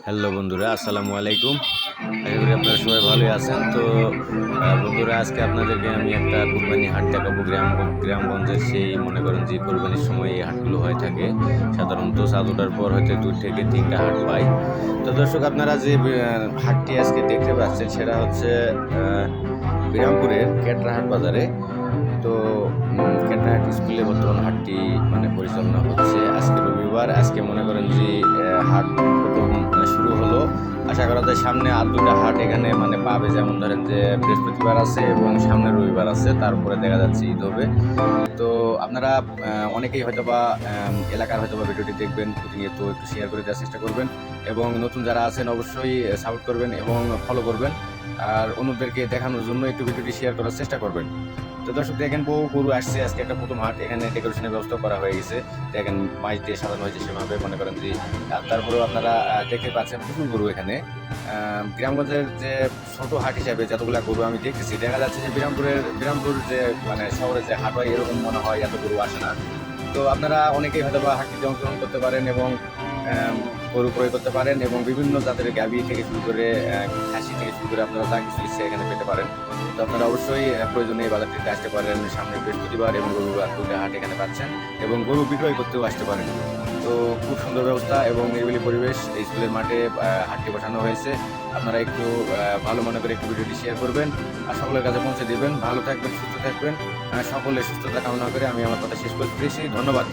Hello বন্ধুরা, আসসালামু আলাইকুম। আশা করি আপনারা সবাই ভালোই আছেন। তো বন্ধুরা, আজকে আপনাদেরকে আমি একটা কুরবানি হাট দেখাবো। গ্রামগঞ্জের সেই মনে করেন যে কুরবানির সময় এই হাটগুলো হয়ে থাকে। সাধারণত চাঁদ ওঠার পর হয়তো 2 থেকে 3টা হাট পাই। তো দর্শক, আপনারা যে হাটটি আজকে দেখতে পাচ্ছেন সেটা হচ্ছে বিরামপুরের কেটরাহাট বাজারে। তো কেটরাহাট স্কুলে বর্তমান হাটটি পরিচালনা হচ্ছে। আজকে রবিবার, আজকে মনে করেন যে হাট প্রথম শুরু হলো। আশা করা যায় সামনে আর 2টা হাট এখানে পাবে, যেমন ধরেন যে বৃহস্পতিবার আছে এবং সামনে রবিবার আছে, তারপরে দেখা যাচ্ছে ঈদ হবে। তো আপনারা অনেকেই হয়তোবা এলাকার হয়তোবা ভিডিওটি দেখবেন, প্রতিনিয়ত একটু শেয়ার করে দেওয়ার চেষ্টা করবেন এবং নতুন যারা আছেন অবশ্যই সাপোর্ট করবেন এবং ফলো করবেন। আর অন্যদেরকে দেখানোর জন্য একটু ভিডিওটি শেয়ার করার চেষ্টা করবেন। তো দর্শক দেখেন, বহু গরু আসছে আজকে, একটা প্রথম হাট, এখানে ডেকোরেশনের ব্যবস্থা করা হয়ে গেছে। দেখেন মাইক দিয়ে সাজানো হয়েছে সেভাবে, মনে করেন যে তারপরেও আপনারা দেখতে পাচ্ছেন প্রচুর গরু এখানে। গ্রামগঞ্জের যে ছোট হাট হিসাবে যতগুলো গরু আমি দেখতেছি, দেখা যাচ্ছে যে বিরামপুর যে শহরে যে হাট হয় এরকম মনে হয় এত গরু আসে না। তো আপনারা অনেকেই হয়তো বা হাটটিতে অংশগ্রহণ করতে পারেন এবং গরু ক্রয় করতে পারেন এবং বিভিন্ন জাতের গাভী থেকে শুরু করে খাসি থেকে শুরু করে আপনারা যা কিছু ইচ্ছে এখানে পেতে পারেন। তো আপনারা অবশ্যই প্রয়োজনে এই বাজারটিতে আসতে পারেন। সামনে বৃহস্পতিবার এবং রবিবার 2টা হাট এখানে পাচ্ছেন এবং গরু বিক্রয় করতেও আসতে পারেন। তো খুব সুন্দর ব্যবস্থা এবং নিরিবিলি পরিবেশ। এই স্কুলের মাঠে হাটটি বসানো হয়েছে। আপনারা একটু ভালো মনে করে একটু ভিডিওটি শেয়ার করবেন আর সকলের কাছে পৌঁছে দেবেন। ভালো থাকবেন, সুস্থ থাকবেন। সকলের সুস্থতা কামনা করে আমি আমার কথা শেষ করতেছি। ধন্যবাদ।